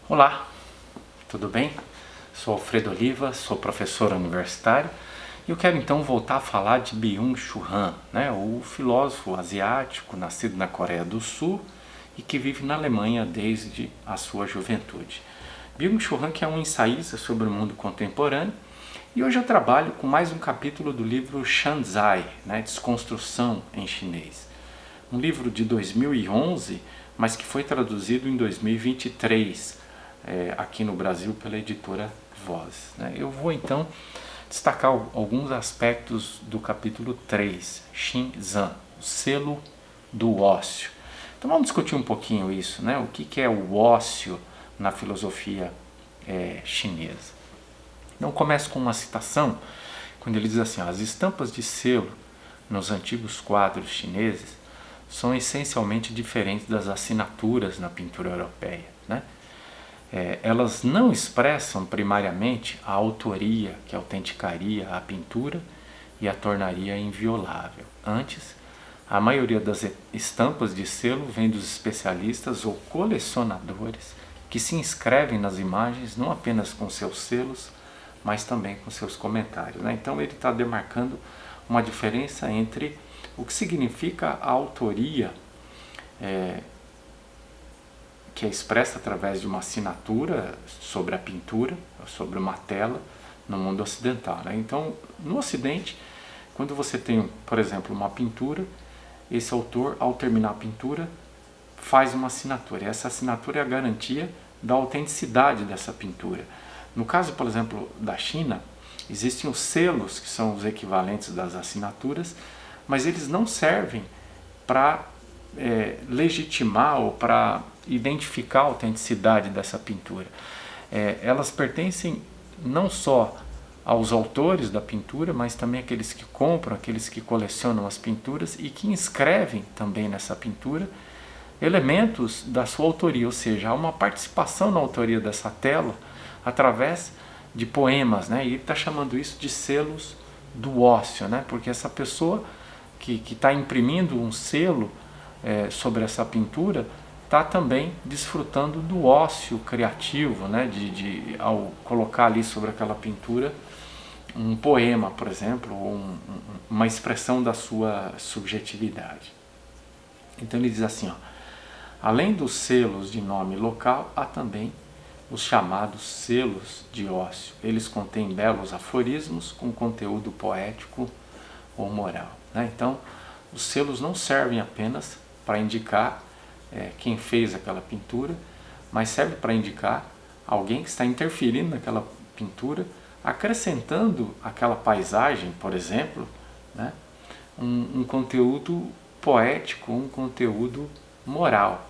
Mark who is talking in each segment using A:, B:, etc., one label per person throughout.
A: Olá, tudo bem? Sou Alfredo Oliva, sou professor universitário e eu quero então voltar a falar de Byung-Chul Han, o filósofo asiático nascido na Coreia do Sul e que vive na Alemanha desde a sua juventude. Byung-Chul Han que é um ensaísta sobre o mundo contemporâneo e hoje eu trabalho com mais um capítulo do livro Shanzai, Desconstrução em chinês. Um livro de 2011, mas que foi traduzido em 2023, aqui no Brasil pela editora Voz. Eu vou então destacar alguns aspectos do capítulo 3, Xinzan, o selo do ócio. Então vamos discutir um pouquinho isso, o que é o ócio na filosofia chinesa. Então começo com uma citação, quando ele diz assim: as estampas de selo nos antigos quadros chineses são essencialmente diferentes das assinaturas na pintura europeia. Elas não expressam primariamente a autoria que autenticaria a pintura e a tornaria inviolável. Antes, a maioria das estampas de selo vem dos especialistas ou colecionadores que se inscrevem nas imagens não apenas com seus selos, mas também com seus comentários. Então ele está demarcando uma diferença entre o que significa a autoria que é expressa através de uma assinatura sobre a pintura, sobre uma tela, no mundo ocidental. Então, no Ocidente, quando você tem, por exemplo, uma pintura, esse autor, ao terminar a pintura, faz uma assinatura. E essa assinatura é a garantia da autenticidade dessa pintura. No caso, por exemplo, da China, existem os selos, que são os equivalentes das assinaturas, mas eles não servem para legitimar ou para identificar a autenticidade dessa pintura. Elas pertencem não só aos autores da pintura, mas também aqueles que compram, aqueles que colecionam as pinturas e que inscrevem também nessa pintura elementos da sua autoria, ou seja, há uma participação na autoria dessa tela através de poemas, e ele está chamando isso de selos do ócio, porque essa pessoa que está imprimindo um selo sobre essa pintura está também desfrutando do ócio criativo, ao colocar ali sobre aquela pintura um poema, por exemplo, ou uma expressão da sua subjetividade. Então ele diz assim, além dos selos de nome local, há também os chamados selos de ócio. Eles contêm belos aforismos com conteúdo poético ou moral. Então, os selos não servem apenas para indicar quem fez aquela pintura, mas serve para indicar alguém que está interferindo naquela pintura, acrescentando àquela paisagem, por exemplo, um conteúdo poético, um conteúdo moral.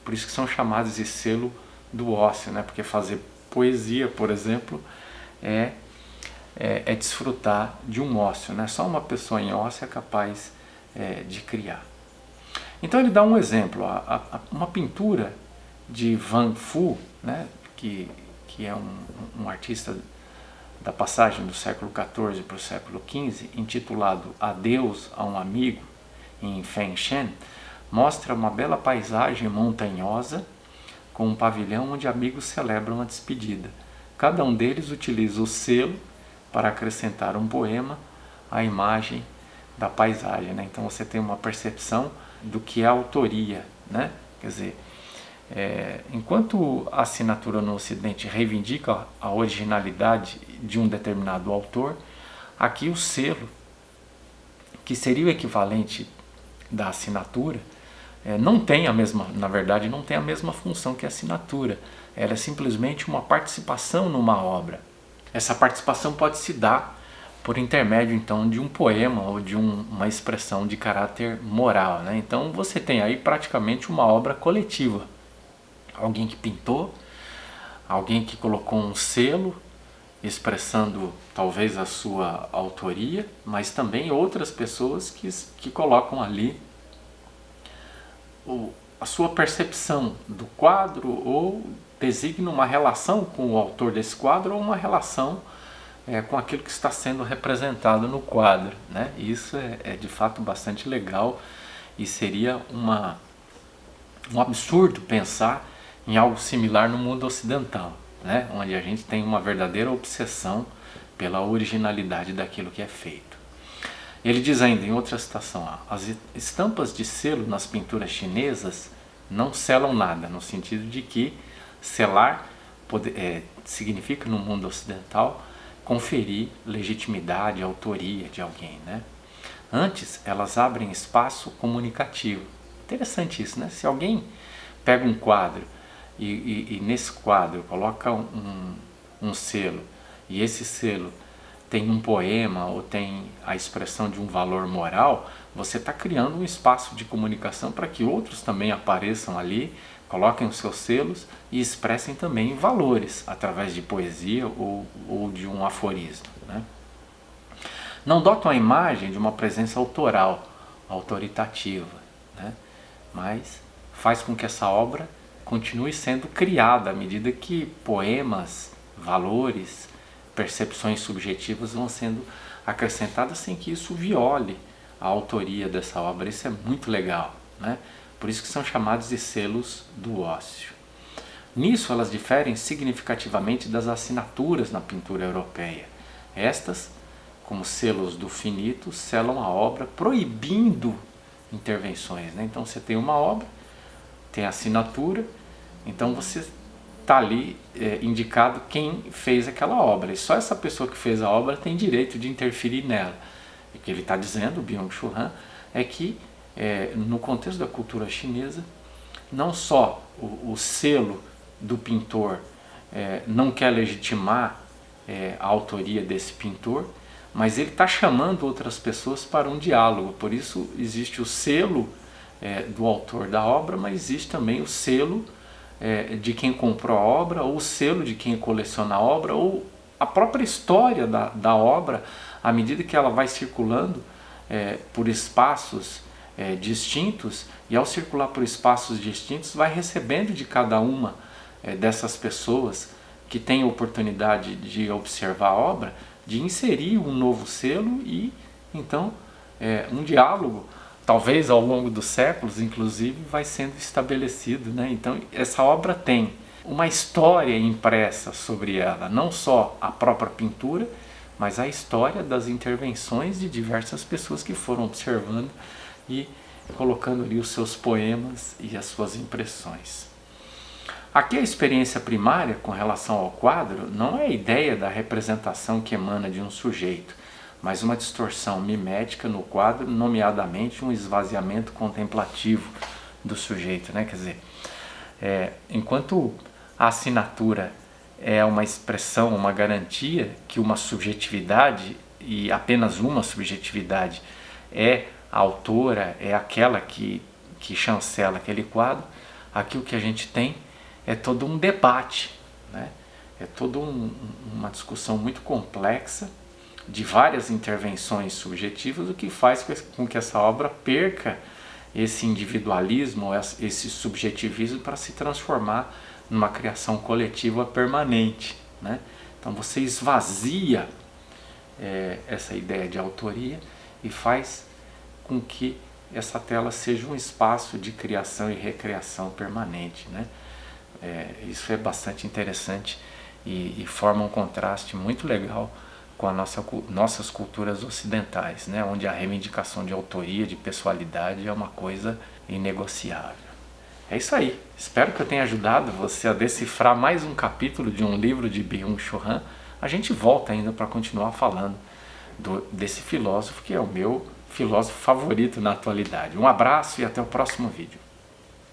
A: Por isso que são chamados de selo do ócio, porque fazer poesia, por exemplo, é desfrutar de um ócio. Só uma pessoa em ócio é capaz de criar. Então ele dá um exemplo, uma pintura de Wang Fu, que é um artista da passagem do século XIV para o século XV, intitulado Adeus a um Amigo, em Fengshen, mostra uma bela paisagem montanhosa com um pavilhão onde amigos celebram a despedida. Cada um deles utiliza o selo para acrescentar um poema à imagem da paisagem. Então você tem uma percepção do que é a autoria. Quer dizer, enquanto a assinatura no Ocidente reivindica a originalidade de um determinado autor, aqui o selo, que seria o equivalente da assinatura, não tem a mesma, na verdade, não tem a mesma função que a assinatura. Ela é simplesmente uma participação numa obra. Essa participação pode se dar por intermédio, então, de um poema ou de uma expressão de caráter moral. Então você tem aí praticamente uma obra coletiva. Alguém que pintou, alguém que colocou um selo expressando talvez a sua autoria, mas também outras pessoas que colocam ali a sua percepção do quadro ou designam uma relação com o autor desse quadro ou uma relação com aquilo que está sendo representado no quadro. Isso é de fato bastante legal e seria um absurdo pensar em algo similar no mundo ocidental, né? Onde a gente tem uma verdadeira obsessão pela originalidade daquilo que é feito. Ele diz ainda em outra citação, as estampas de selo nas pinturas chinesas não selam nada, no sentido de que selar significa no mundo ocidental conferir legitimidade, autoria de alguém, né? Antes, elas abrem espaço comunicativo. Interessante isso, né? Se alguém pega um quadro e nesse quadro coloca um selo, e esse selo tem um poema ou tem a expressão de um valor moral, você está criando um espaço de comunicação para que outros também apareçam ali, coloquem os seus selos e expressem também valores através de poesia ou de um aforismo, né? Não dotam a imagem de uma presença autoral, autoritativa, né? Mas faz com que essa obra continue sendo criada à medida que poemas, valores, percepções subjetivas vão sendo acrescentadas sem que isso viole a autoria dessa obra. Isso é muito legal, né? Por isso que são chamados de selos do ócio. Nisso elas diferem significativamente das assinaturas na pintura europeia. Estas, como selos do finito, selam a obra proibindo intervenções, né? Então você tem uma obra, tem a assinatura, então você está ali indicado quem fez aquela obra, e só essa pessoa que fez a obra tem direito de interferir nela. O que ele está dizendo, o Byung-Chul Han, é que no contexto da cultura chinesa, não só o selo do pintor não quer legitimar a autoria desse pintor, mas ele está chamando outras pessoas para um diálogo. Por isso existe o selo do autor da obra, mas existe também o selo de quem comprou a obra, ou o selo de quem coleciona a obra, ou a própria história da obra, à medida que ela vai circulando por espaços distintos, e ao circular por espaços distintos vai recebendo de cada uma dessas pessoas que tem a oportunidade de observar a obra, de inserir um novo selo e então um diálogo, talvez ao longo dos séculos inclusive, vai sendo estabelecido, né? Então essa obra tem uma história impressa sobre ela, não só a própria pintura, mas a história das intervenções de diversas pessoas que foram observando e colocando ali os seus poemas e as suas impressões. Aqui a experiência primária com relação ao quadro não é a ideia da representação que emana de um sujeito, mas uma distorção mimética no quadro, nomeadamente um esvaziamento contemplativo do sujeito, né? Quer dizer, enquanto a assinatura é uma expressão, uma garantia que uma subjetividade, e apenas uma subjetividade, é a autora, é aquela que chancela aquele quadro, aqui o que a gente tem é todo um debate, né? É toda uma discussão muito complexa de várias intervenções subjetivas, o que faz com que essa obra perca esse individualismo, esse subjetivismo, para se transformar numa criação coletiva permanente, né? Então você esvazia essa ideia de autoria e faz com que essa tela seja um espaço de criação e recriação permanente, né? Isso é bastante interessante e forma um contraste muito legal com as nossas culturas ocidentais, né? Onde a reivindicação de autoria, de pessoalidade é uma coisa inegociável. É isso aí. Espero que eu tenha ajudado você a decifrar mais um capítulo de um livro de Byung-Chul Han. A gente volta ainda para continuar falando desse filósofo que é o meu filósofo favorito na atualidade. Um abraço e até o próximo vídeo.